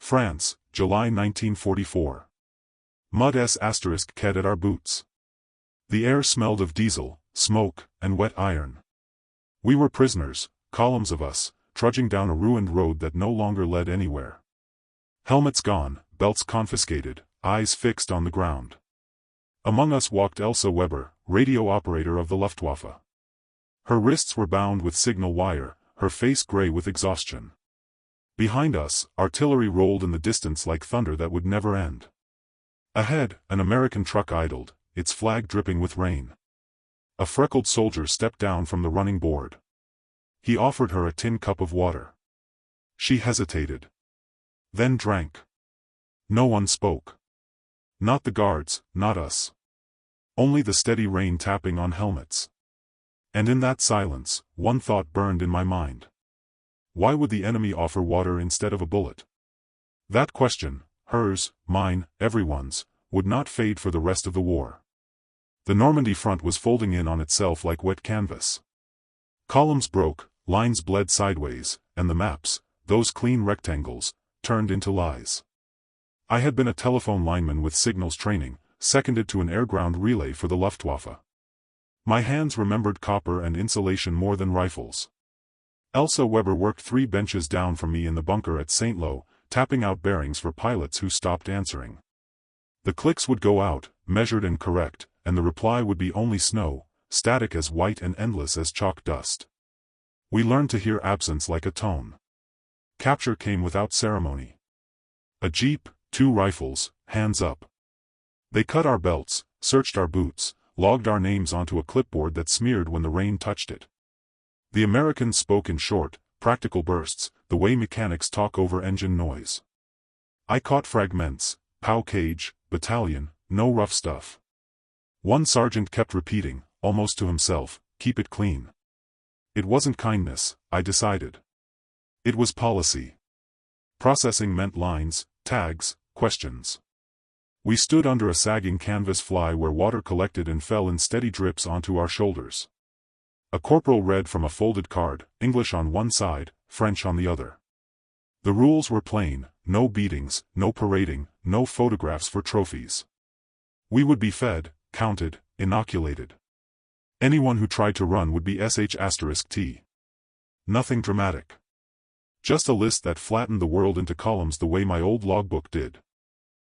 France, July 1944. Mud **ked at our boots. The air smelled of diesel, smoke, and wet iron. We were prisoners, columns of us, trudging down a ruined road that no longer led anywhere. Helmets gone, belts confiscated, eyes fixed on the ground. Among us walked Elsa Weber, radio operator of the Luftwaffe. Her wrists were bound with signal wire, her face gray with exhaustion. Behind us, artillery rolled in the distance like thunder that would never end. Ahead, an American truck idled, its flag dripping with rain. A freckled soldier stepped down from the running board. He offered her a tin cup of water. She hesitated. Then drank. No one spoke. Not the guards, not us. Only the steady rain tapping on helmets. And in that silence, one thought burned in my mind. Why would the enemy offer water instead of a bullet? That question, hers, mine, everyone's, would not fade for the rest of the war. The Normandy front was folding in on itself like wet canvas. Columns broke, lines bled sideways, and the maps, those clean rectangles, turned into lies. I had been a telephone lineman with signals training, seconded to an air-ground relay for the Luftwaffe. My hands remembered copper and insulation more than rifles. Elsa Weber worked 3 benches down from me in the bunker at St. Lo, tapping out bearings for pilots who stopped answering. The clicks would go out, measured and correct, and the reply would be only snow, static as white and endless as chalk dust. We learned to hear absence like a tone. Capture came without ceremony. A jeep, 2 rifles, hands up. They cut our belts, searched our boots, logged our names onto a clipboard that smeared when the rain touched it. The Americans spoke in short, practical bursts, the way mechanics talk over engine noise. I caught fragments, POW cage, battalion, no rough stuff. One sergeant kept repeating, almost to himself, keep it clean. It wasn't kindness, I decided. It was policy. Processing meant lines, tags, questions. We stood under a sagging canvas fly where water collected and fell in steady drips onto our shoulders. A corporal read from a folded card, English on one side, French on the other. The rules were plain, no beatings, no parading, no photographs for trophies. We would be fed, counted, inoculated. Anyone who tried to run would be **T. Nothing dramatic. Just a list that flattened the world into columns the way my old logbook did.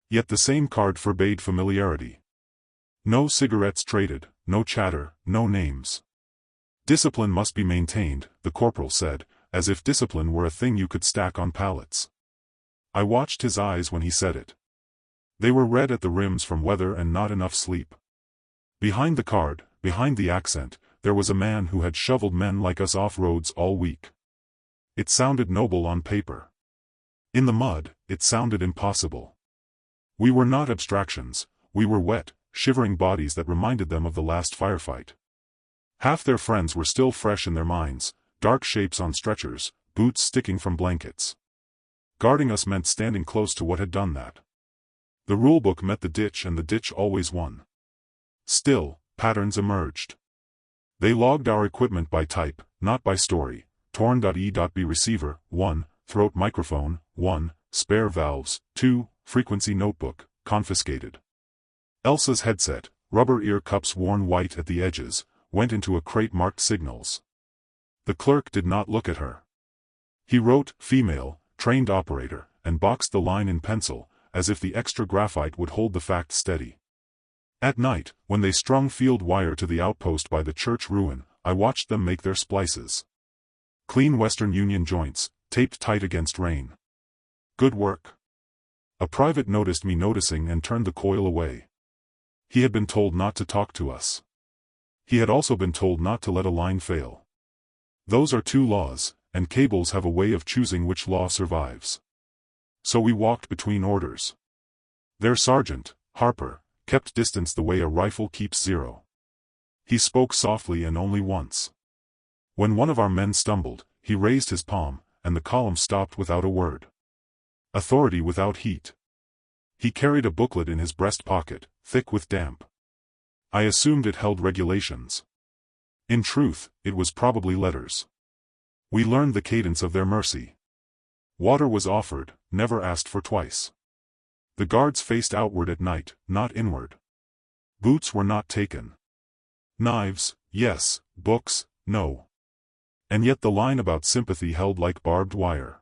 Yet the same card forbade familiarity. No cigarettes traded, no chatter, no names. Discipline must be maintained, the corporal said, as if discipline were a thing you could stack on pallets. I watched his eyes when he said it. They were red at the rims from weather and not enough sleep. Behind the card, behind the accent, there was a man who had shoveled men like us off roads all week. It sounded noble on paper. In the mud, it sounded impossible. We were not abstractions, we were wet, shivering bodies that reminded them of the last firefight. Half their friends were still fresh in their minds, dark shapes on stretchers, boots sticking from blankets. Guarding us meant standing close to what had done that. The rulebook met the ditch and the ditch always won. Still, patterns emerged. They logged our equipment by type, not by story. Torn.e.b receiver, 1, throat microphone, 1, spare valves, 2, frequency notebook, confiscated. Elsa's headset, rubber ear cups worn white at the edges, went into a crate marked signals. The clerk did not look at her. He wrote, female, trained operator, and boxed the line in pencil, as if the extra graphite would hold the fact steady. At night, when they strung field wire to the outpost by the church ruin, I watched them make their splices. Clean Western Union joints, taped tight against rain. Good work. A private noticed me noticing and turned the coil away. He had been told not to talk to us. He had also been told not to let a line fail. Those are 2 laws, and cables have a way of choosing which law survives. So we walked between orders. Their sergeant, Harper, kept distance the way a rifle keeps 0. He spoke softly and only once. When one of our men stumbled, he raised his palm, and the column stopped without a word. Authority without heat. He carried a booklet in his breast pocket, thick with damp. I assumed it held regulations. In truth, it was probably letters. We learned the cadence of their mercy. Water was offered, never asked for twice. The guards faced outward at night, not inward. Boots were not taken. Knives, yes, books, no. And yet the line about sympathy held like barbed wire.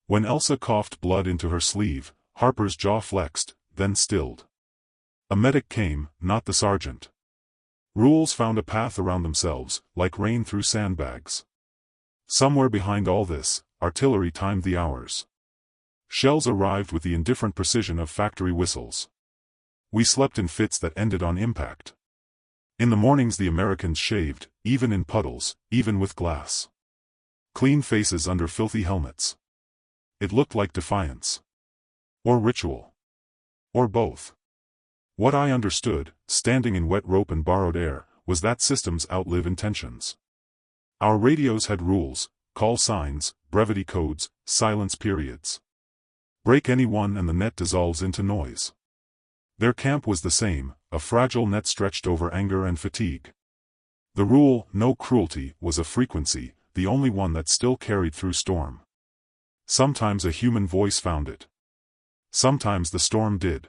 When Elsa coughed blood into her sleeve, Harper's jaw flexed, then stilled. A medic came, not the sergeant. Rules found a path around themselves, like rain through sandbags. Somewhere behind all this, artillery timed the hours. Shells arrived with the indifferent precision of factory whistles. We slept in fits that ended on impact. In the mornings the Americans shaved, even in puddles, even with glass. Clean faces under filthy helmets. It looked like defiance. Or ritual. Or both. What I understood, standing in wet rope and borrowed air, was that systems outlive intentions. Our radios had rules, call signs, brevity codes, silence periods. Break any one and the net dissolves into noise. Their camp was the same, a fragile net stretched over anger and fatigue. The rule, no cruelty, was a frequency, the only one that still carried through storm. Sometimes a human voice found it. Sometimes the storm did.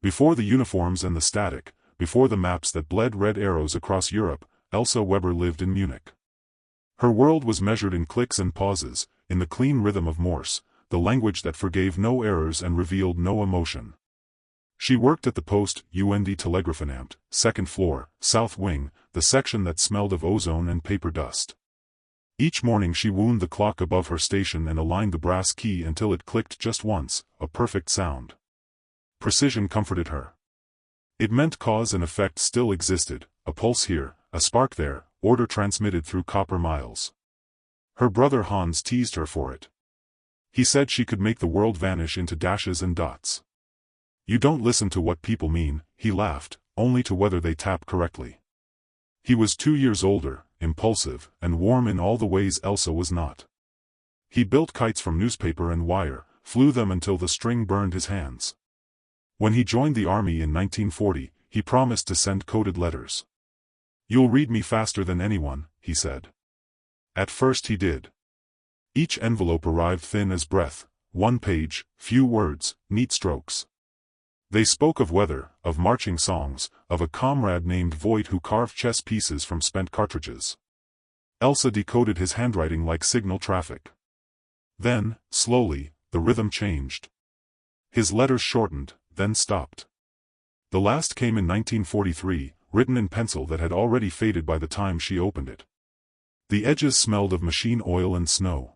Before the uniforms and the static, before the maps that bled red arrows across Europe, Elsa Weber lived in Munich. Her world was measured in clicks and pauses, in the clean rhythm of Morse, the language that forgave no errors and revealed no emotion. She worked at the Post-UND Telegraphenamt, second floor, south wing, the section that smelled of ozone and paper dust. Each morning she wound the clock above her station and aligned the brass key until it clicked just once, a perfect sound. Precision comforted her. It meant cause and effect still existed, a pulse here, a spark there, order transmitted through copper miles. Her brother Hans teased her for it. He said she could make the world vanish into dashes and dots. You don't listen to what people mean, he laughed, only to whether they tap correctly. He was 2 years older, impulsive, and warm in all the ways Elsa was not. He built kites from newspaper and wire, flew them until the string burned his hands. When he joined the army in 1940, he promised to send coded letters. You'll read me faster than anyone, he said. At first he did. Each envelope arrived thin as breath, 1 page, few words, neat strokes. They spoke of weather, of marching songs, of a comrade named Voigt who carved chess pieces from spent cartridges. Elsa decoded his handwriting like signal traffic. Then, slowly, the rhythm changed. His letters shortened, then stopped. The last came in 1943, written in pencil that had already faded by the time she opened it. The edges smelled of machine oil and snow.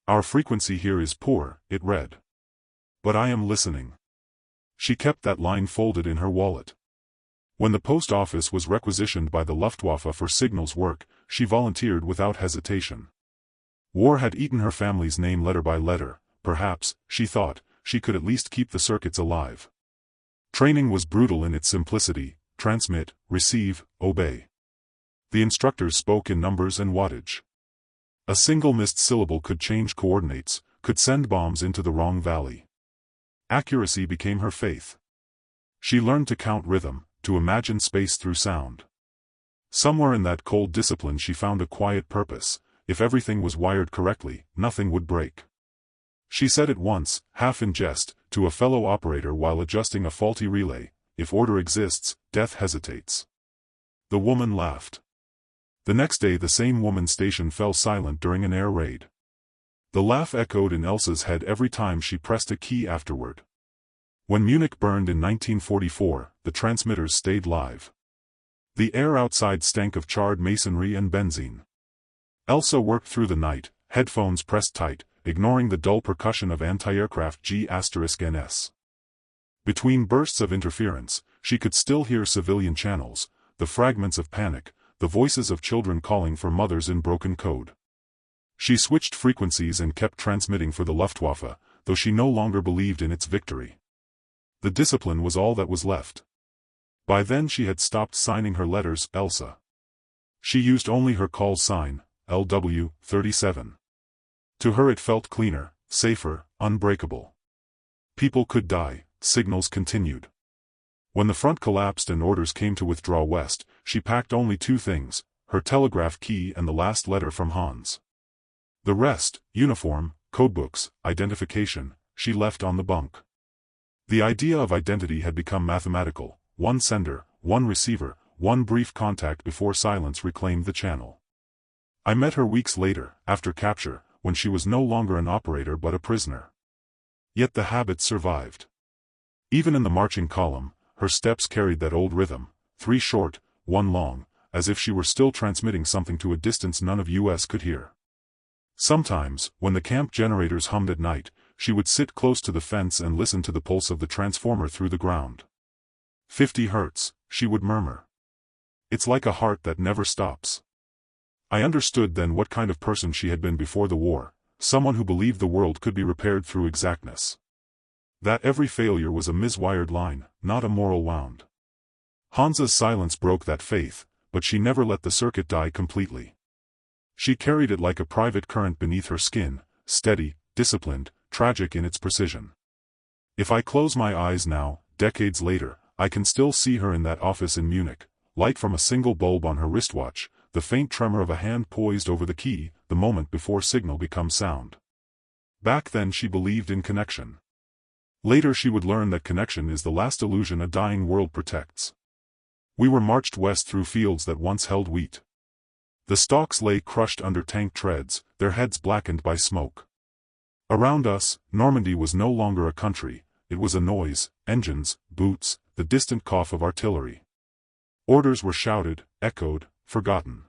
Our frequency here is poor, it read. But I am listening. She kept that line folded in her wallet. When the post office was requisitioned by the Luftwaffe for signals work, she volunteered without hesitation. War had eaten her family's name letter by letter, perhaps, she thought, she could at least keep the circuits alive. Training was brutal in its simplicity: transmit, receive, obey. The instructors spoke in numbers and wattage. A single missed syllable could change coordinates, could send bombs into the wrong valley. Accuracy became her faith. She learned to count rhythm, to imagine space through sound. Somewhere in that cold discipline she found a quiet purpose: if everything was wired correctly, nothing would break. She said it once, half in jest, to a fellow operator while adjusting a faulty relay: if order exists, death hesitates. The woman laughed. The next day the same woman's station fell silent during an air raid. The laugh echoed in Elsa's head every time she pressed a key afterward. When Munich burned in 1944, the transmitters stayed live. The air outside stank of charred masonry and benzene. Elsa worked through the night, headphones pressed tight, ignoring the dull percussion of anti-aircraft G*NS. Between bursts of interference, she could still hear civilian channels, the fragments of panic, the voices of children calling for mothers in broken code. She switched frequencies and kept transmitting for the Luftwaffe, though she no longer believed in its victory. The discipline was all that was left. By then she had stopped signing her letters Elsa. She used only her call sign, LW-37. To her it felt cleaner, safer, unbreakable. People could die, signals continued. When the front collapsed and orders came to withdraw west, she packed only 2 things, her telegraph key and the last letter from Hans. The rest, uniform, codebooks, identification, she left on the bunk. The idea of identity had become mathematical: one sender, one receiver, one brief contact before silence reclaimed the channel. I met her weeks later, after capture, when she was no longer an operator but a prisoner. Yet the habit survived. Even in the marching column, her steps carried that old rhythm, 3 short, 1 long, as if she were still transmitting something to a distance none of us could hear. Sometimes, when the camp generators hummed at night, she would sit close to the fence and listen to the pulse of the transformer through the ground. 50 hertz, she would murmur. It's like a heart that never stops. I understood then what kind of person she had been before the war, someone who believed the world could be repaired through exactness. That every failure was a miswired line, not a moral wound. Hansa's silence broke that faith, but she never let the circuit die completely. She carried it like a private current beneath her skin, steady, disciplined, tragic in its precision. If I close my eyes now, decades later, I can still see her in that office in Munich, light from a single bulb on her wristwatch, the faint tremor of a hand poised over the key, the moment before signal becomes sound. Back then she believed in connection. Later she would learn that connection is the last illusion a dying world protects. We were marched west through fields that once held wheat. The stalks lay crushed under tank treads, their heads blackened by smoke. Around us, Normandy was no longer a country, it was a noise: engines, boots, the distant cough of artillery. Orders were shouted, echoed, forgotten.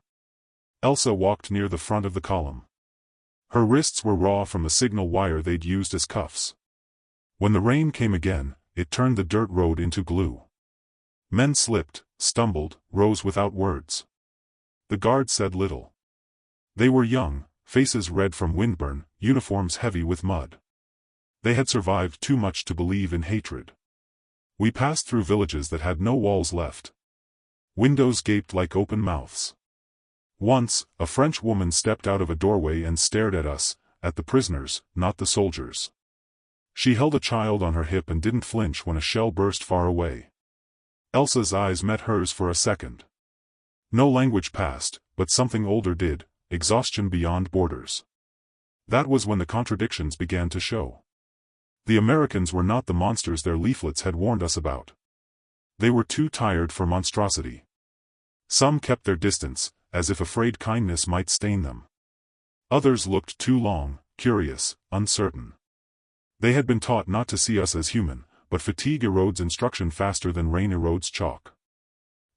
Elsa walked near the front of the column. Her wrists were raw from the signal wire they'd used as cuffs. When the rain came again, it turned the dirt road into glue. Men slipped, stumbled, rose without words. The guard said little. They were young, faces red from windburn, uniforms heavy with mud. They had survived too much to believe in hatred. We passed through villages that had no walls left. Windows gaped like open mouths. Once, a French woman stepped out of a doorway and stared at us, at the prisoners, not the soldiers. She held a child on her hip and didn't flinch when a shell burst far away. Elsa's eyes met hers for a second. No language passed, but something older did: exhaustion beyond borders. That was when the contradictions began to show. The Americans were not the monsters their leaflets had warned us about. They were too tired for monstrosity. Some kept their distance, as if afraid kindness might stain them. Others looked too long, curious, uncertain. They had been taught not to see us as human, but fatigue erodes instruction faster than rain erodes chalk.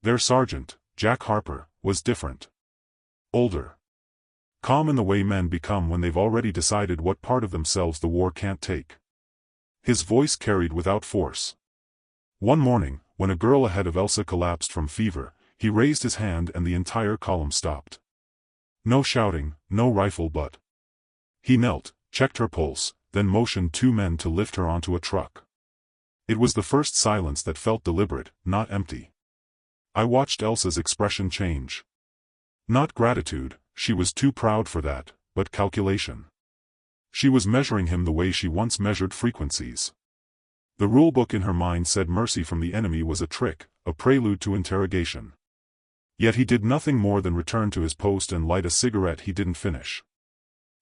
Their sergeant, Jack Harper, was different. Older. Calm in the way men become when they've already decided what part of themselves the war can't take. His voice carried without force. One morning, when a girl ahead of Elsa collapsed from fever, he raised his hand and the entire column stopped. No shouting, no rifle butt. He knelt, checked her pulse, then motioned 2 men to lift her onto a truck. It was the first silence that felt deliberate, not empty. I watched Elsa's expression change. Not gratitude, she was too proud for that, but calculation. She was measuring him the way she once measured frequencies. The rulebook in her mind said mercy from the enemy was a trick, a prelude to interrogation. Yet he did nothing more than return to his post and light a cigarette he didn't finish.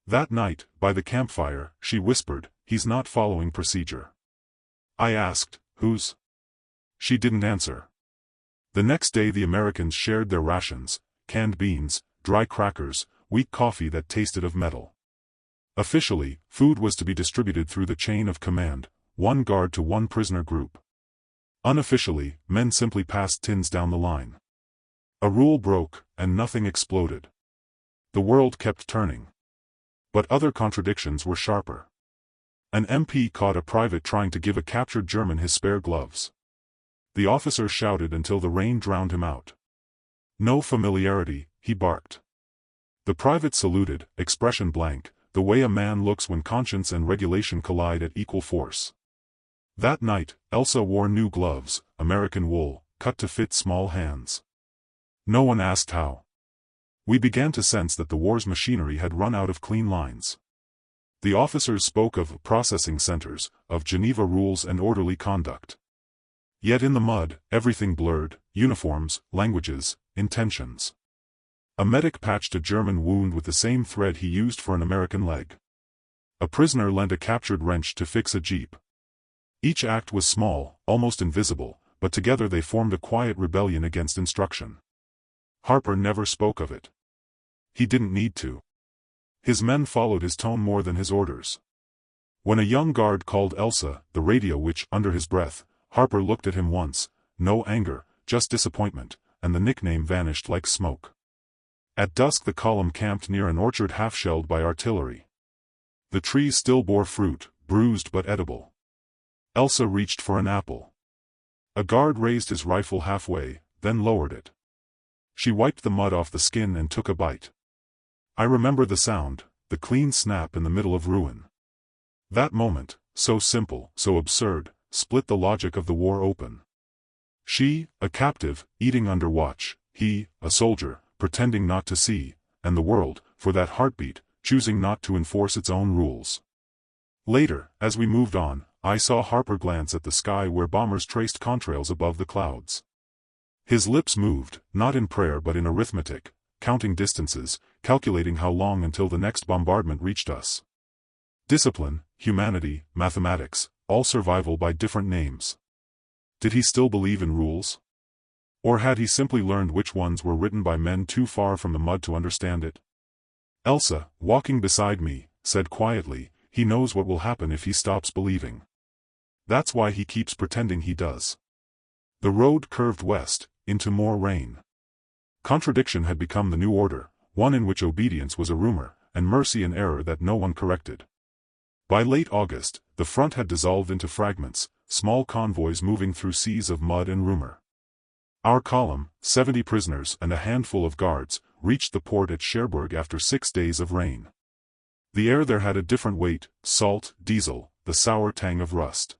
That night, by the campfire, she whispered, "He's not following procedure." I asked, "Who's?" She didn't answer. The next day the Americans shared their rations: canned beans, dry crackers, weak coffee that tasted of metal. Officially, food was to be distributed through the chain of command, 1 guard to 1 prisoner group. Unofficially, men simply passed tins down the line. A rule broke, and nothing exploded. The world kept turning. But other contradictions were sharper. An MP caught a private trying to give a captured German his spare gloves. The officer shouted until the rain drowned him out. "No familiarity," he barked. The private saluted, expression blank, the way a man looks when conscience and regulation collide at equal force. That night, Elsa wore new gloves, American wool, cut to fit small hands. No one asked how. We began to sense that the war's machinery had run out of clean lines. The officers spoke of processing centers, of Geneva rules and orderly conduct. Yet in the mud, everything blurred: uniforms, languages, intentions. A medic patched a German wound with the same thread he used for an American leg. A prisoner lent a captured wrench to fix a jeep. Each act was small, almost invisible, but together they formed a quiet rebellion against instruction. Harper never spoke of it. He didn't need to. His men followed his tone more than his orders. When a young guard called Elsa, the radio witch, under his breath, Harper looked at him once, no anger, just disappointment, and the nickname vanished like smoke. At dusk the column camped near an orchard half-shelled by artillery. The trees still bore fruit, bruised but edible. Elsa reached for an apple. A guard raised his rifle halfway, then lowered it. She wiped the mud off the skin and took a bite. I remember the sound, the clean snap in the middle of ruin. That moment, so simple, so absurd, split the logic of the war open. She, a captive, eating under watch, he, a soldier, pretending not to see, and the world, for that heartbeat, choosing not to enforce its own rules. Later, as we moved on, I saw Harper glance at the sky where bombers traced contrails above the clouds. His lips moved, not in prayer but in arithmetic, counting distances, calculating how long until the next bombardment reached us. Discipline, humanity, mathematics, all survival by different names. Did he still believe in rules? Or had he simply learned which ones were written by men too far from the mud to understand it? Elsa, walking beside me, said quietly, "He knows what will happen if he stops believing. That's why he keeps pretending he does." The road curved west, into more rain. Contradiction had become the new order, one in which obedience was a rumor, and mercy an error that no one corrected. By late August, the front had dissolved into fragments, small convoys moving through seas of mud and rumor. Our column, 70 prisoners and a handful of guards, reached the port at Cherbourg after 6 days of rain. The air there had a different weight, salt, diesel, the sour tang of rust.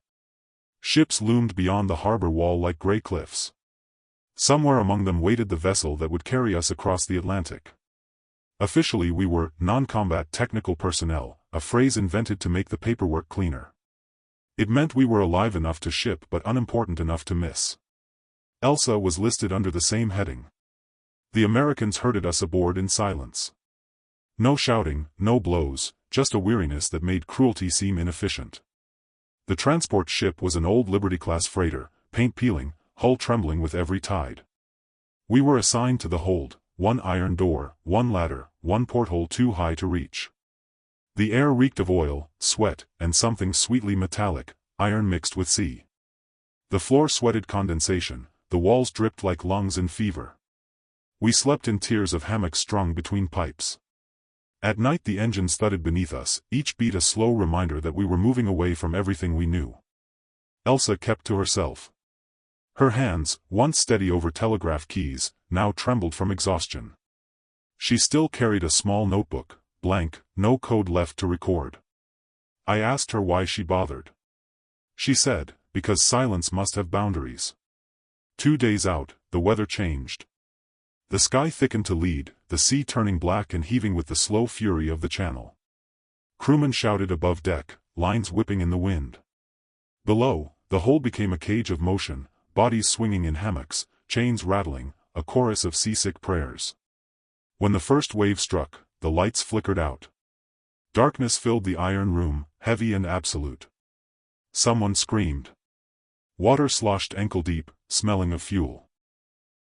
Ships loomed beyond the harbor wall like gray cliffs. Somewhere among them waited the vessel that would carry us across the Atlantic. Officially we were non-combat technical personnel, a phrase invented to make the paperwork cleaner. It meant we were alive enough to ship but unimportant enough to miss. Elsa was listed under the same heading. The Americans herded us aboard in silence. No shouting, no blows, just a weariness that made cruelty seem inefficient. The transport ship was an old Liberty-class freighter, paint peeling, hull trembling with every tide. We were assigned to the hold, one iron door, one ladder, one porthole too high to reach. The air reeked of oil, sweat, and something sweetly metallic, iron mixed with sea. The floor sweated condensation, the walls dripped like lungs in fever. We slept in tiers of hammocks strung between pipes. At night the engines thudded beneath us, each beat a slow reminder that we were moving away from everything we knew. Elsa kept to herself. Her hands, once steady over telegraph keys, now trembled from exhaustion. She still carried a small notebook, blank, no code left to record. I asked her why she bothered. She said, because silence must have boundaries. 2 days out, the weather changed. The sky thickened to lead, the sea turning black and heaving with the slow fury of the channel. Crewmen shouted above deck, lines whipping in the wind. Below, the whole became a cage of motion, bodies swinging in hammocks, chains rattling, a chorus of seasick prayers. When the first wave struck, the lights flickered out. Darkness filled the iron room, heavy and absolute. Someone screamed. Water sloshed ankle-deep, smelling of fuel.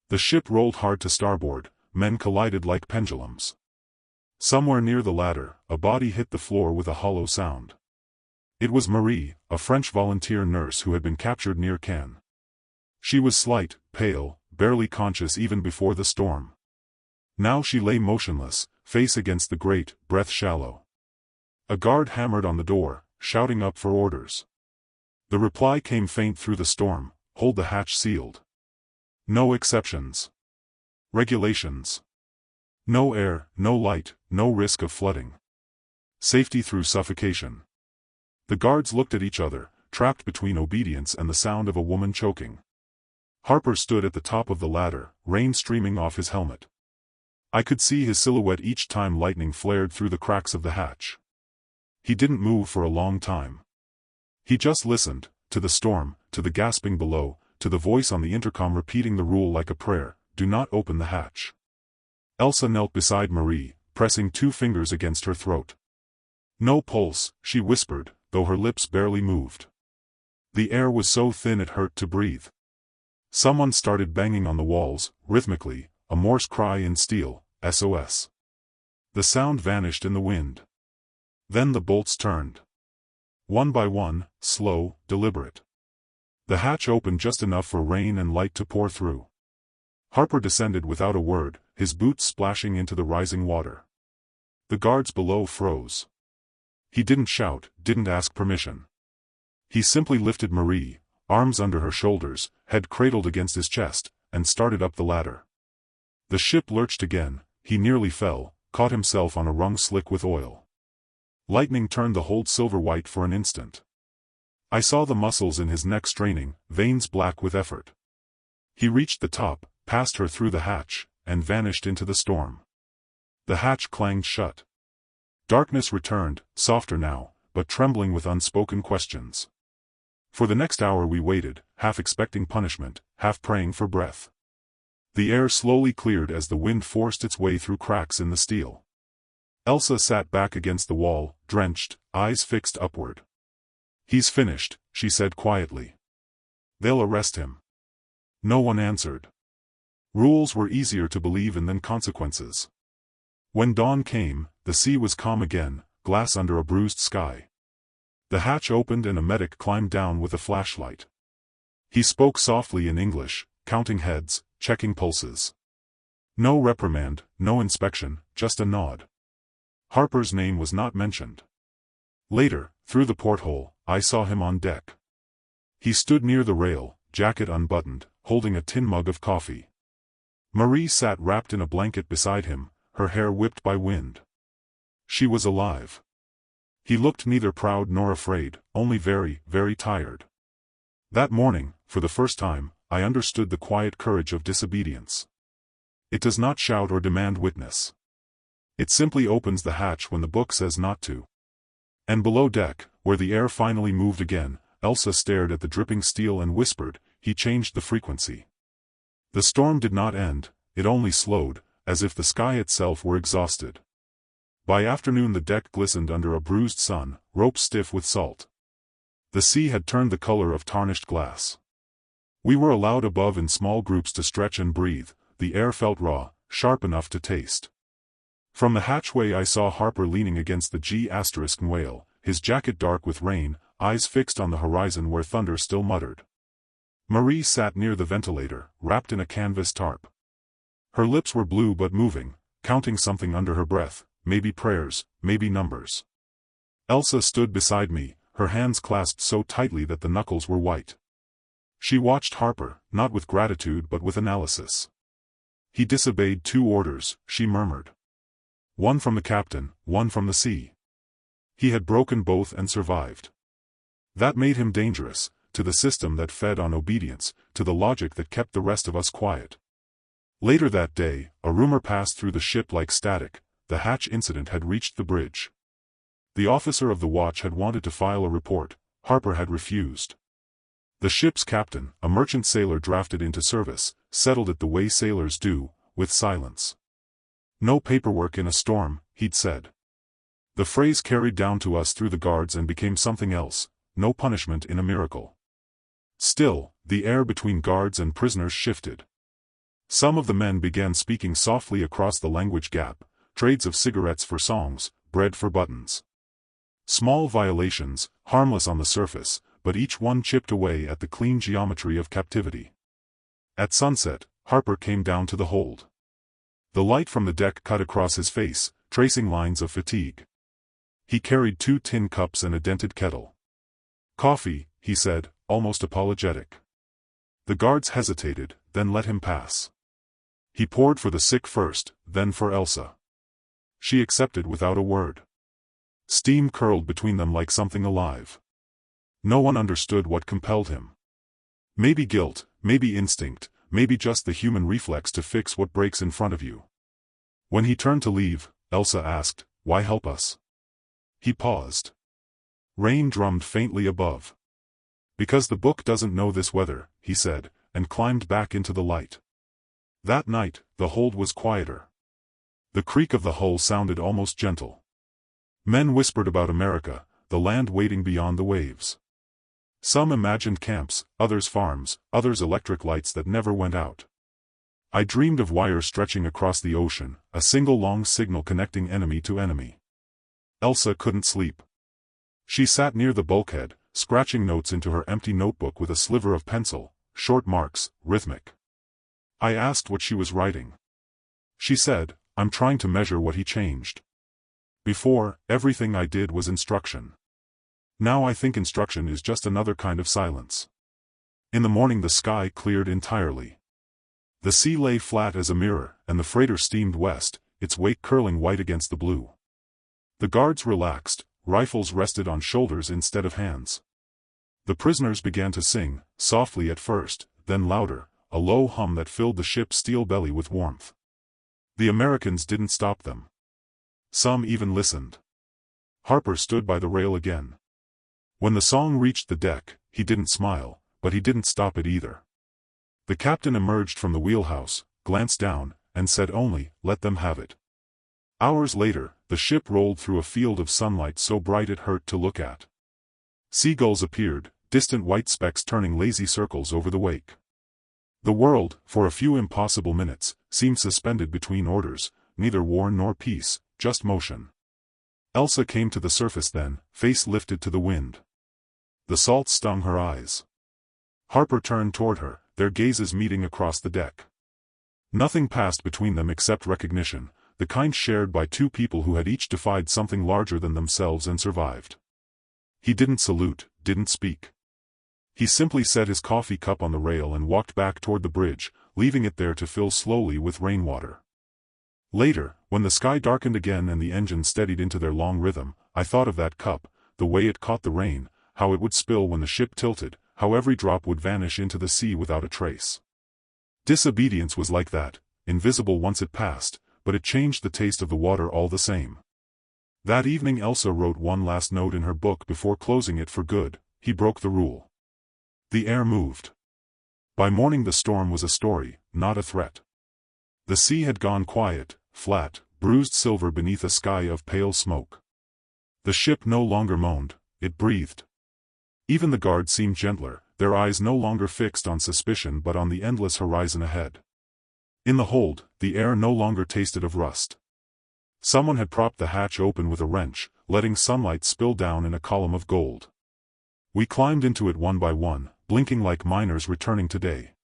The ship rolled hard to starboard, men collided like pendulums. Somewhere near the ladder, a body hit the floor with a hollow sound. It was Marie, a French volunteer nurse who had been captured near Cannes. She was slight, pale, barely conscious even before the storm. Now she lay motionless, face against the grate, breath shallow. A guard hammered on the door, shouting up for orders. The reply came faint through the storm, "Hold the hatch sealed. No exceptions. Regulations. No air, no light, no risk of flooding. Safety through suffocation." The guards looked at each other, trapped between obedience and the sound of a woman choking. Harper stood at the top of the ladder, rain streaming off his helmet. I could see his silhouette each time lightning flared through the cracks of the hatch. He didn't move for a long time. He just listened, to the storm, to the gasping below, to the voice on the intercom repeating the rule like a prayer, "Do not open the hatch." Elsa knelt beside Marie, pressing 2 fingers against her throat. No pulse, she whispered, though her lips barely moved. The air was so thin it hurt to breathe. Someone started banging on the walls, rhythmically, a Morse cry in steel, SOS. The sound vanished in the wind. Then the bolts turned. One by one, slow, deliberate. The hatch opened just enough for rain and light to pour through. Harper descended without a word, his boots splashing into the rising water. The guards below froze. He didn't shout, didn't ask permission. He simply lifted Marie, arms under her shoulders, head cradled against his chest, and started up the ladder. The ship lurched again, he nearly fell, caught himself on a rung slick with oil. Lightning turned the hold silver white for an instant. I saw the muscles in his neck straining, veins black with effort. He reached the top, passed her through the hatch, and vanished into the storm. The hatch clanged shut. Darkness returned, softer now, but trembling with unspoken questions. For the next hour we waited, half expecting punishment, half praying for breath. The air slowly cleared as the wind forced its way through cracks in the steel. Elsa sat back against the wall, drenched, eyes fixed upward. "He's finished," she said quietly. "They'll arrest him." No one answered. Rules were easier to believe in than consequences. When dawn came, the sea was calm again, glass under a bruised sky. The hatch opened and a medic climbed down with a flashlight. He spoke softly in English, counting heads, checking pulses. No reprimand, no inspection, just a nod. Harper's name was not mentioned. Later, through the porthole, I saw him on deck. He stood near the rail, jacket unbuttoned, holding a tin mug of coffee. Marie sat wrapped in a blanket beside him, her hair whipped by wind. She was alive. He looked neither proud nor afraid, only very, very tired. That morning, for the first time, I understood the quiet courage of disobedience. It does not shout or demand witness. It simply opens the hatch when the book says not to. And below deck, where the air finally moved again, Elsa stared at the dripping steel and whispered, "He changed the frequency." The storm did not end, it only slowed, as if the sky itself were exhausted. By afternoon the deck glistened under a bruised sun, ropes stiff with salt. The sea had turned the color of tarnished glass. We were allowed above in small groups to stretch and breathe, the air felt raw, sharp enough to taste. From the hatchway I saw Harper leaning against the G** whale, his jacket dark with rain, eyes fixed on the horizon where thunder still muttered. Marie sat near the ventilator, wrapped in a canvas tarp. Her lips were blue but moving, counting something under her breath, maybe prayers, maybe numbers. Elsa stood beside me, her hands clasped so tightly that the knuckles were white. She watched Harper, not with gratitude but with analysis. "He disobeyed 2 orders, she murmured. "One from the captain, one from the sea. He had broken both and survived. That made him dangerous, to the system that fed on obedience, to the logic that kept the rest of us quiet." Later that day, a rumor passed through the ship like static: the hatch incident had reached the bridge. The officer of the watch had wanted to file a report, Harper had refused. The ship's captain, a merchant sailor drafted into service, settled it the way sailors do, with silence. "No paperwork in a storm," he'd said. The phrase carried down to us through the guards and became something else: no punishment in a miracle. Still, the air between guards and prisoners shifted. Some of the men began speaking softly across the language gap, trades of cigarettes for songs, bread for buttons. Small violations, harmless on the surface, but each one chipped away at the clean geometry of captivity. At sunset, Harper came down to the hold. The light from the deck cut across his face, tracing lines of fatigue. He carried 2 tin cups and a dented kettle. "Coffee," he said, almost apologetic. The guards hesitated, then let him pass. He poured for the sick first, then for Elsa. She accepted without a word. Steam curled between them like something alive. No one understood what compelled him. Maybe guilt, maybe instinct, maybe just the human reflex to fix what breaks in front of you. When he turned to leave, Elsa asked, "Why help us?" He paused. Rain drummed faintly above. "Because the book doesn't know this weather," he said, and climbed back into the light. That night, the hold was quieter. The creak of the hull sounded almost gentle. Men whispered about America, the land waiting beyond the waves. Some imagined camps, others farms, others electric lights that never went out. I dreamed of wires stretching across the ocean, a single long signal connecting enemy to enemy. Elsa couldn't sleep. She sat near the bulkhead, scratching notes into her empty notebook with a sliver of pencil, short marks, rhythmic. I asked what she was writing. She said, "I'm trying to measure what he changed. Before, everything I did was instruction. Now I think instruction is just another kind of silence." In the morning the sky cleared entirely. The sea lay flat as a mirror, and the freighter steamed west, its wake curling white against the blue. The guards relaxed, rifles rested on shoulders instead of hands. The prisoners began to sing, softly at first, then louder, a low hum that filled the ship's steel belly with warmth. The Americans didn't stop them. Some even listened. Harper stood by the rail again. When the song reached the deck, he didn't smile, but he didn't stop it either. The captain emerged from the wheelhouse, glanced down, and said only, "Let them have it." Hours later, the ship rolled through a field of sunlight so bright it hurt to look at. Seagulls appeared, distant white specks turning lazy circles over the wake. The world, for a few impossible minutes, seemed suspended between orders, neither war nor peace, just motion. Elsa came to the surface then, face lifted to the wind. The salt stung her eyes. Harper turned toward her, their gazes meeting across the deck. Nothing passed between them except recognition, the kind shared by two people who had each defied something larger than themselves and survived. He didn't salute, didn't speak. He simply set his coffee cup on the rail and walked back toward the bridge, leaving it there to fill slowly with rainwater. Later, when the sky darkened again and the engines steadied into their long rhythm, I thought of that cup, the way it caught the rain, how it would spill when the ship tilted, how every drop would vanish into the sea without a trace. Disobedience was like that, invisible once it passed, but it changed the taste of the water all the same. That evening Elsa wrote one last note in her book before closing it for good. He broke the rule. The air moved. By morning the storm was a story, not a threat. The sea had gone quiet, flat, bruised silver beneath a sky of pale smoke. The ship no longer moaned, it breathed. Even the guards seemed gentler, their eyes no longer fixed on suspicion but on the endless horizon ahead. In the hold, the air no longer tasted of rust. Someone had propped the hatch open with a wrench, letting sunlight spill down in a column of gold. We climbed into it one by one, blinking like miners returning to day.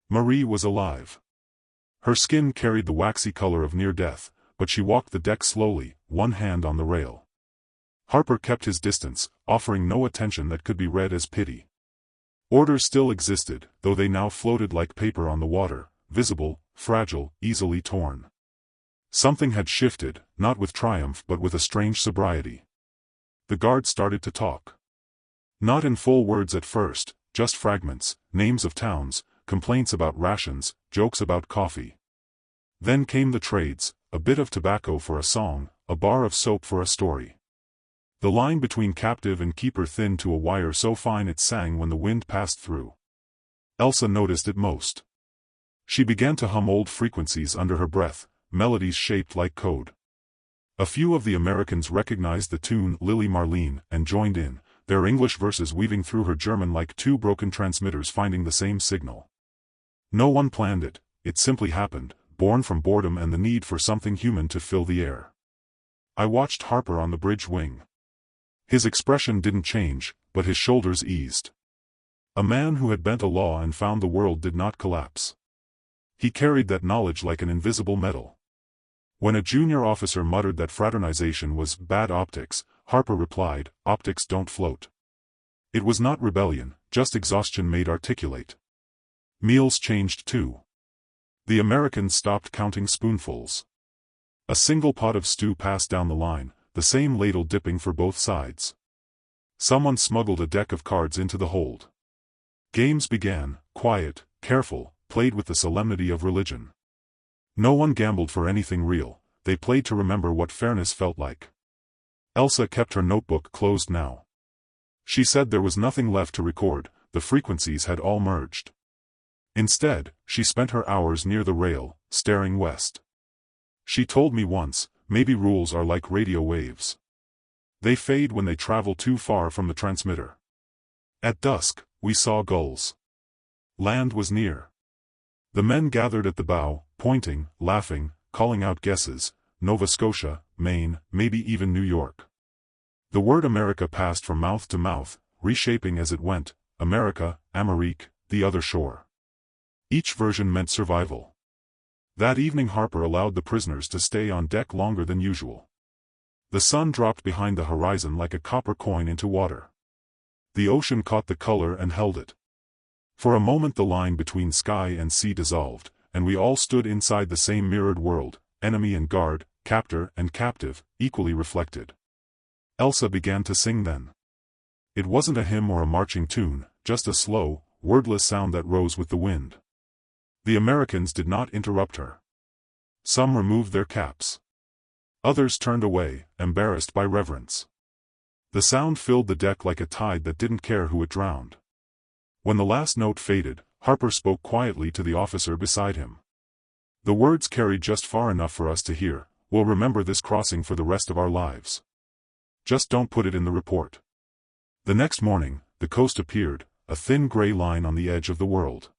Marie was alive. Her skin carried the waxy color of near death, but she walked the deck slowly, one hand on the rail. Harper kept his distance, offering no attention that could be read as pity. Orders still existed, though they now floated like paper on the water, visible, fragile, easily torn. Something had shifted, not with triumph but with a strange sobriety. The guards started to talk. Not in full words at first, just fragments, names of towns, complaints about rations, jokes about coffee. Then came the trades, a bit of tobacco for a song, a bar of soap for a story. The line between captive and keeper thinned to a wire so fine it sang when the wind passed through. Elsa noticed it most. She began to hum old frequencies under her breath, melodies shaped like code. A few of the Americans recognized the tune Lily Marlene and joined in, their English verses weaving through her German like two broken transmitters finding the same signal. No one planned it, it simply happened, born from boredom and the need for something human to fill the air. I watched Harper on the bridge wing. His expression didn't change, but his shoulders eased. A man who had bent a law and found the world did not collapse. He carried that knowledge like an invisible medal. When a junior officer muttered that fraternization was bad optics, Harper replied, "Optics don't float." It was not rebellion, just exhaustion made articulate. Meals changed too. The Americans stopped counting spoonfuls. A single pot of stew passed down the line, the same ladle dipping for both sides. Someone smuggled a deck of cards into the hold. Games began, quiet, careful, played with the solemnity of religion. No one gambled for anything real, they played to remember what fairness felt like. Elsa kept her notebook closed now. She said there was nothing left to record, the frequencies had all merged. Instead, she spent her hours near the rail, staring west. She told me once, maybe rules are like radio waves. They fade when they travel too far from the transmitter. At dusk, we saw gulls. Land was near. The men gathered at the bow, pointing, laughing, calling out guesses: Nova Scotia, Maine, maybe even New York. The word America passed from mouth to mouth, reshaping as it went: America, Amérique, the other shore. Each version meant survival. That evening Harper allowed the prisoners to stay on deck longer than usual. The sun dropped behind the horizon like a copper coin into water. The ocean caught the color and held it. For a moment the line between sky and sea dissolved, and we all stood inside the same mirrored world, enemy and guard, captor and captive, equally reflected. Elsa began to sing then. It wasn't a hymn or a marching tune, just a slow, wordless sound that rose with the wind. The Americans did not interrupt her. Some removed their caps. Others turned away, embarrassed by reverence. The sound filled the deck like a tide that didn't care who it drowned. When the last note faded, Harper spoke quietly to the officer beside him. The words carried just far enough for us to hear: "We'll remember this crossing for the rest of our lives. Just don't put it in the report." The next morning, the coast appeared, a thin gray line on the edge of the world.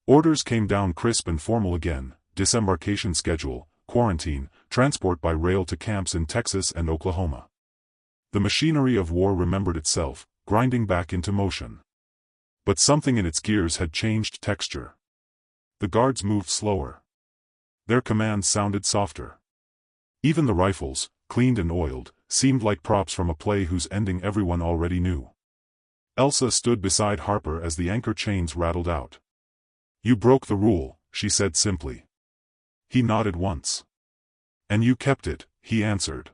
Orders came down crisp and formal again: disembarkation schedule, quarantine, transport by rail to camps in Texas and Oklahoma. The machinery of war remembered itself, grinding back into motion. But something in its gears had changed texture. The guards moved slower. Their commands sounded softer. Even the rifles, cleaned and oiled, seemed like props from a play whose ending everyone already knew. Elsa stood beside Harper as the anchor chains rattled out. "You broke the rule," she said simply. He nodded once. "And you kept it," he answered.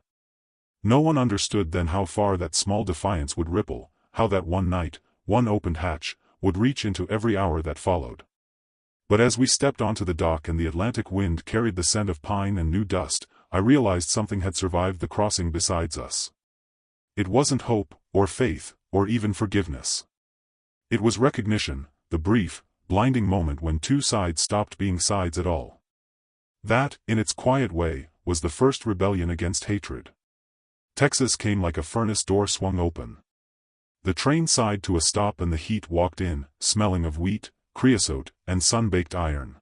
No one understood then how far that small defiance would ripple, how that one night, one opened hatch, would reach into every hour that followed. But as we stepped onto the dock and the Atlantic wind carried the scent of pine and new dust, I realized something had survived the crossing besides us. It wasn't hope, or faith, or even forgiveness. It was recognition, the brief, blinding moment when two sides stopped being sides at all. That, in its quiet way, was the first rebellion against hatred. Texas came like a furnace door swung open. The train sighed to a stop and the heat walked in, smelling of wheat, creosote, and sun-baked iron.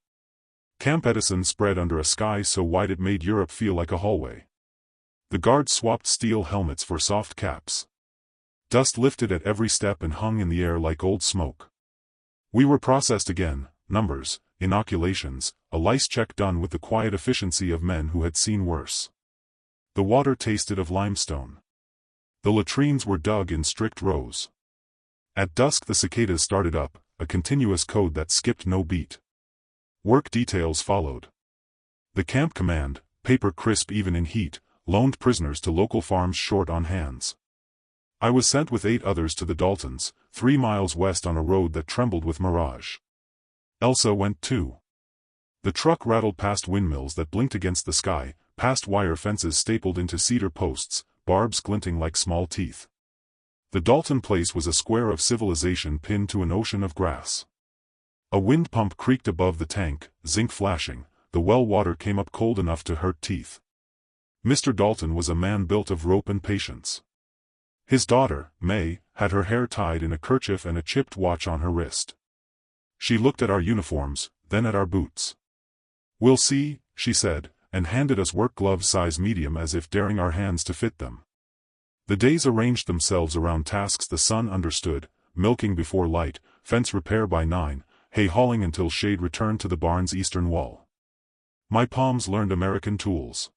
Camp Edison spread under a sky so wide it made Europe feel like a hallway. The guards swapped steel helmets for soft caps. Dust lifted at every step and hung in the air like old smoke. We were processed again: numbers, inoculations, a lice check done with the quiet efficiency of men who had seen worse. The water tasted of limestone. The latrines were dug in strict rows. At dusk the cicadas started up, a continuous code that skipped no beat. Work details followed. The camp command, paper crisp even in heat, loaned prisoners to local farms short on hands. I was sent with 8 others to the Daltons, 3 miles west on a road that trembled with mirage. Elsa went too. The truck rattled past windmills that blinked against the sky, past wire fences stapled into cedar posts, barbs glinting like small teeth. The Dalton place was a square of civilization pinned to an ocean of grass. A wind pump creaked above the tank, zinc flashing. The well water came up cold enough to hurt teeth. Mr. Dalton was a man built of rope and patience. His daughter, May, had her hair tied in a kerchief and a chipped watch on her wrist. She looked at our uniforms, then at our boots. "We'll see," she said, and handed us work gloves size medium as if daring our hands to fit them. The days arranged themselves around tasks the sun understood: milking before light, fence repair by 9, hay hauling until shade returned to the barn's eastern wall. My palms learned American tools.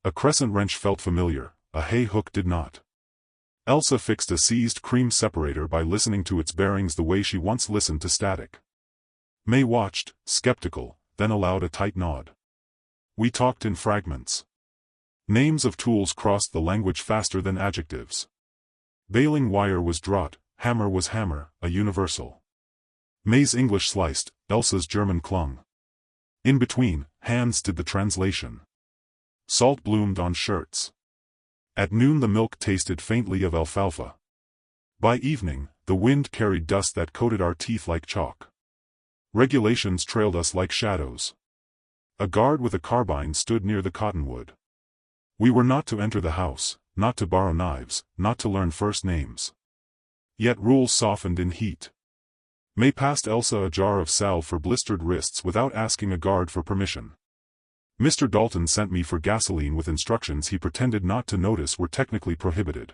A crescent wrench felt familiar, a hay hook did not. Elsa fixed a seized cream separator by listening to its bearings the way she once listened to static. May watched, skeptical, then allowed a tight nod. We talked in fragments. Names of tools crossed the language faster than adjectives. Baling wire was draught, hammer was hammer, a universal. May's English sliced, Elsa's German clung. In between, hands did the translation. Salt bloomed on shirts. At noon the milk tasted faintly of alfalfa. By evening, the wind carried dust that coated our teeth like chalk. Regulations trailed us like shadows. A guard with a carbine stood near the cottonwood. We were not to enter the house, not to borrow knives, not to learn first names. Yet rules softened in heat. May passed Elsa a jar of salve for blistered wrists without asking a guard for permission. Mr. Dalton sent me for gasoline with instructions he pretended not to notice were technically prohibited.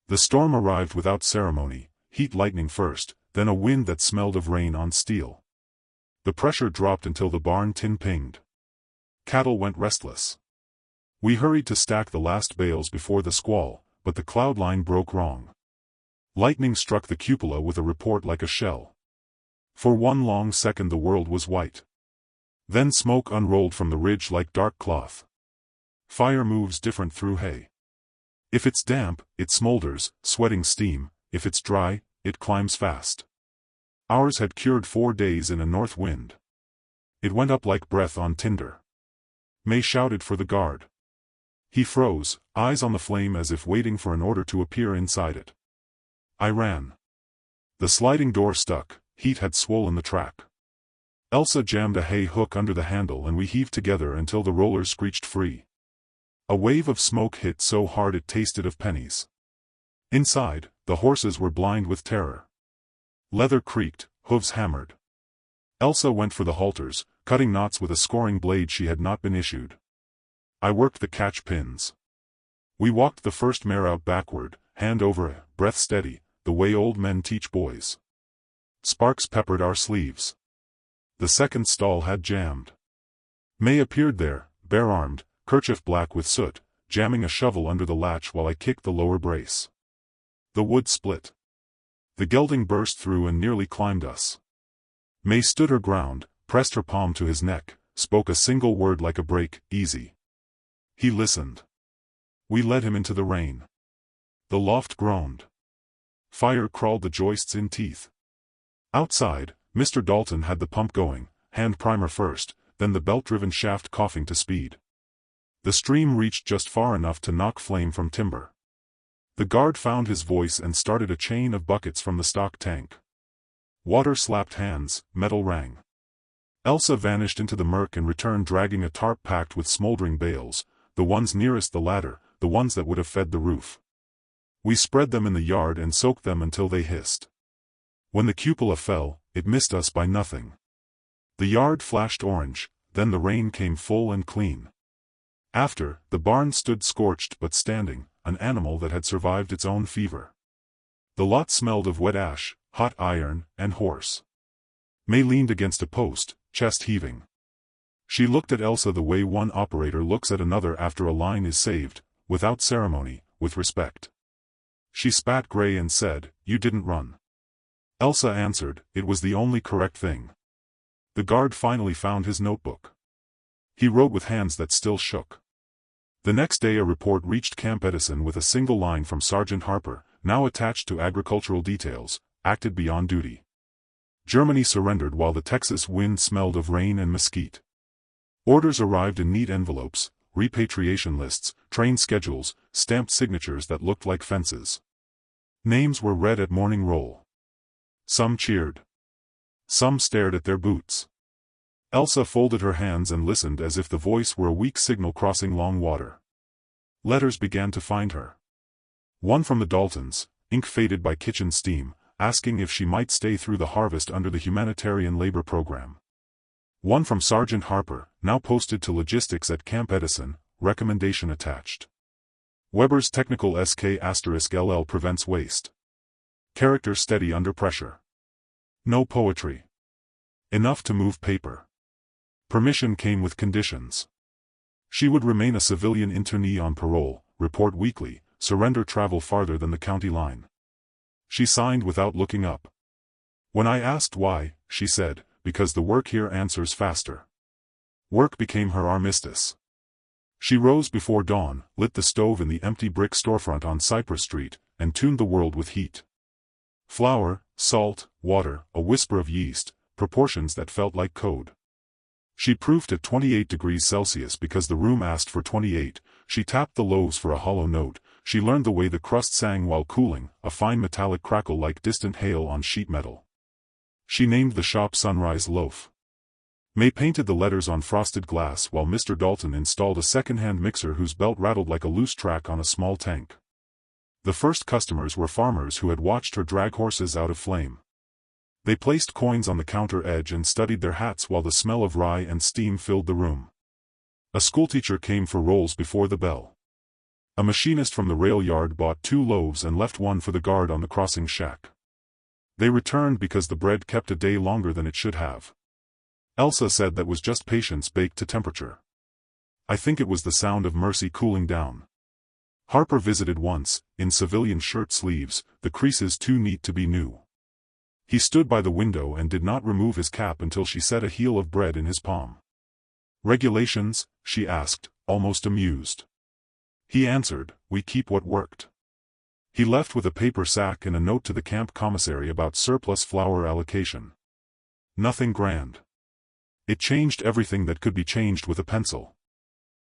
The storm arrived without ceremony, heat lightning first, then a wind that smelled of rain on steel. The pressure dropped until the barn tin pinged. Cattle went restless. We hurried to stack the last bales before the squall, but the cloud line broke wrong. Lightning struck the cupola with a report like a shell. For one long second the world was white. Then smoke unrolled from the ridge like dark cloth. Fire moves different through hay. If it's damp, it smolders, sweating steam; if it's dry, it climbs fast. Ours had cured 4 days in a north wind. It went up like breath on tinder. May shouted for the guard. He froze, eyes on the flame as if waiting for an order to appear inside it. I ran. The sliding door stuck, heat had swollen the track. Elsa jammed a hay hook under the handle and we heaved together until the rollers screeched free. A wave of smoke hit so hard it tasted of pennies. Inside, the horses were blind with terror. Leather creaked, hooves hammered. Elsa went for the halters, cutting knots with a scoring blade she had not been issued. I worked the catch pins. We walked the first mare out backward, hand over, breath steady, the way old men teach boys. Sparks peppered our sleeves. The second stall had jammed. May appeared there, bare-armed, kerchief black with soot, jamming a shovel under the latch while I kicked the lower brace. The wood split. The gelding burst through and nearly climbed us. May stood her ground, pressed her palm to his neck, spoke a single word like a break, easy. He listened. We led him into the rain. The loft groaned. Fire crawled the joists in teeth. Outside, Mr. Dalton had the pump going, hand primer first, then the belt-driven shaft coughing to speed. The stream reached just far enough to knock flame from timber. The guard found his voice and started a chain of buckets from the stock tank. Water slapped hands, metal rang. Elsa vanished into the murk and returned dragging a tarp packed with smoldering bales, the ones nearest the ladder, the ones that would have fed the roof. We spread them in the yard and soaked them until they hissed. When the cupola fell, it missed us by nothing. The yard flashed orange, then the rain came full and clean. After, the barn stood scorched but standing, an animal that had survived its own fever. The lot smelled of wet ash, hot iron, and horse. May leaned against a post, chest heaving. She looked at Elsa the way one operator looks at another after a line is saved, without ceremony, with respect. She spat gray and said, "You didn't run." Elsa answered, "It was the only correct thing." The guard finally found his notebook. He wrote with hands that still shook. The next day a report reached Camp Edison with a single line from Sergeant Harper, now attached to agricultural details, acted beyond duty. Germany surrendered while the Texas wind smelled of rain and mesquite. Orders arrived in neat envelopes, repatriation lists, train schedules, stamped signatures that looked like fences. Names were read at morning roll. Some cheered. Some stared at their boots. Elsa folded her hands and listened as if the voice were a weak signal crossing long water. Letters began to find her. One from the Daltons, ink faded by kitchen steam, asking if she might stay through the harvest under the humanitarian labor program. One from Sergeant Harper, now posted to logistics at Camp Edison, recommendation attached. Weber's technical SK*LL prevents waste. Character steady under pressure. No poetry. Enough to move paper. Permission came with conditions. She would remain a civilian internee on parole, report weekly, surrender travel farther than the county line. She signed without looking up. When I asked why, she said, "Because the work here answers faster." Work became her armistice. She rose before dawn, lit the stove in the empty brick storefront on Cypress Street, and tuned the world with heat. Flour, salt, water, a whisper of yeast, proportions that felt like code. She proofed at 28 degrees Celsius because the room asked for 28, she tapped the loaves for a hollow note, she learned the way the crust sang while cooling, a fine metallic crackle like distant hail on sheet metal. She named the shop Sunrise Loaf. May painted the letters on frosted glass while Mr. Dalton installed a second-hand mixer whose belt rattled like a loose track on a small tank. The first customers were farmers who had watched her drag horses out of flame. They placed coins on the counter edge and studied their hats while the smell of rye and steam filled the room. A schoolteacher came for rolls before the bell. A machinist from the rail yard bought 2 loaves and left one for the guard on the crossing shack. They returned because the bread kept a day longer than it should have. Elsa said that was just patience baked to temperature. I think it was the sound of mercy cooling down. Harper visited once, in civilian shirt sleeves, the creases too neat to be new. He stood by the window and did not remove his cap until she set a heel of bread in his palm. "Regulations?" she asked, almost amused. He answered, "We keep what worked." He left with a paper sack and a note to the camp commissary about surplus flour allocation. Nothing grand. It changed everything that could be changed with a pencil.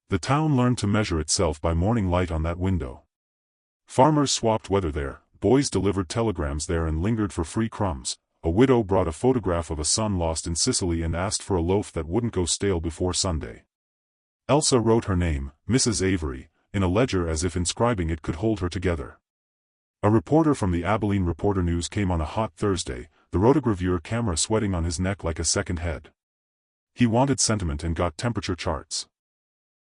The town learned to measure itself by morning light on that window. Farmers swapped weather there, boys delivered telegrams there and lingered for free crumbs. A widow brought a photograph of a son lost in Sicily and asked for a loaf that wouldn't go stale before Sunday. Elsa wrote her name, Mrs. Avery, in a ledger as if inscribing it could hold her together. A reporter from the Abilene Reporter News came on a hot Thursday, the rotogravure camera sweating on his neck like a second head. He wanted sentiment and got temperature charts.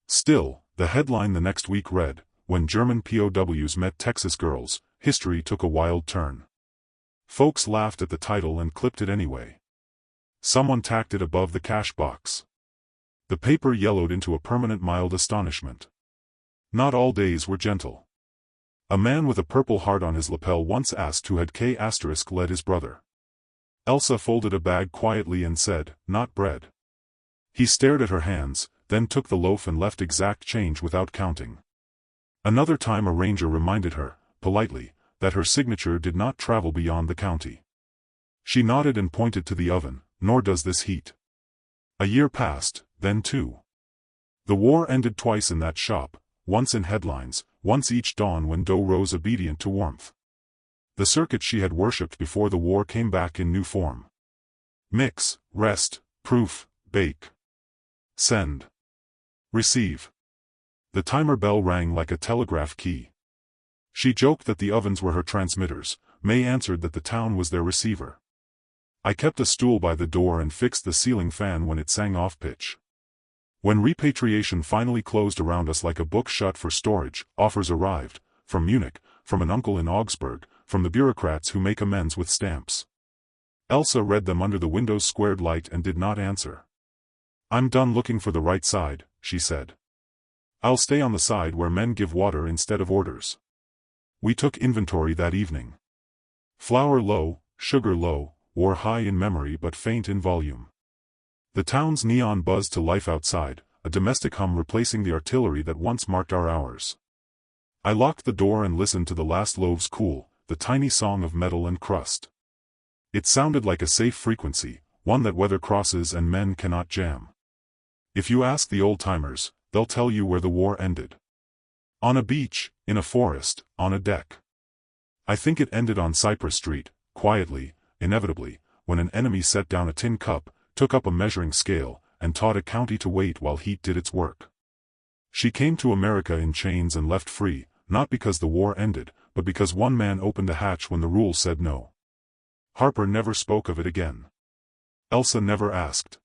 Still, the headline the next week read, "When German POWs Met Texas Girls, History Took a Wild Turn." Folks laughed at the title and clipped it anyway. Someone tacked it above the cash box. The paper yellowed into a permanent mild astonishment. Not all days were gentle. A man with a purple heart on his lapel once asked who had led his brother. Elsa folded a bag quietly and said, "Not bread." He stared at her hands, then took the loaf and left exact change without counting. Another time a ranger reminded her, politely, that her signature did not travel beyond the county. She nodded and pointed to the oven, "Nor does this heat." A year passed, then 2. The war ended twice in that shop, once in headlines, once each dawn when dough rose obedient to warmth. The circuit she had worshipped before the war came back in new form. Mix, rest, proof, bake. Send. Receive. The timer bell rang like a telegraph key. She joked that the ovens were her transmitters. May answered that the town was their receiver. I kept a stool by the door and fixed the ceiling fan when it sang off pitch. When repatriation finally closed around us like a book shut for storage, offers arrived, from Munich, from an uncle in Augsburg, from the bureaucrats who make amends with stamps. Elsa read them under the window's squared light and did not answer. "I'm done looking for the right side," she said. "I'll stay on the side where men give water instead of orders." We took inventory that evening. Flour low, sugar low, war high in memory but faint in volume. The town's neon buzzed to life outside, a domestic hum replacing the artillery that once marked our hours. I locked the door and listened to the last loaves cool, the tiny song of metal and crust. It sounded like a safe frequency, one that weather crosses and men cannot jam. If you ask the old-timers, they'll tell you where the war ended. On a beach, in a forest, on a deck. I think it ended on Cypress Street, quietly, inevitably, when an enemy set down a tin cup, took up a measuring scale, and taught a county to wait while heat did its work. She came to America in chains and left free, not because the war ended, but because one man opened the hatch when the rules said no. Harper never spoke of it again. Elsa never asked.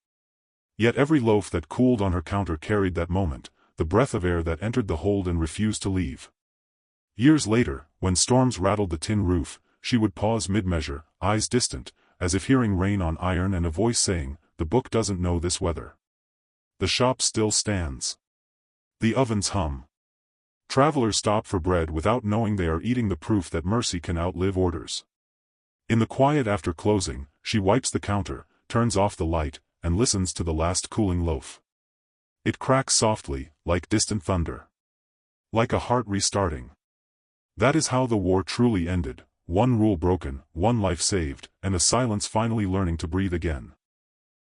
Yet every loaf that cooled on her counter carried that moment, the breath of air that entered the hold and refused to leave. Years later, when storms rattled the tin roof, she would pause mid-measure, eyes distant, as if hearing rain on iron and a voice saying, "The book doesn't know this weather." The shop still stands. The ovens hum. Travelers stop for bread without knowing they are eating the proof that mercy can outlive orders. In the quiet after closing, she wipes the counter, turns off the light, and listens to the last cooling loaf. It cracks softly, like distant thunder. Like a heart restarting. That is how the war truly ended, one rule broken, one life saved, and a silence finally learning to breathe again.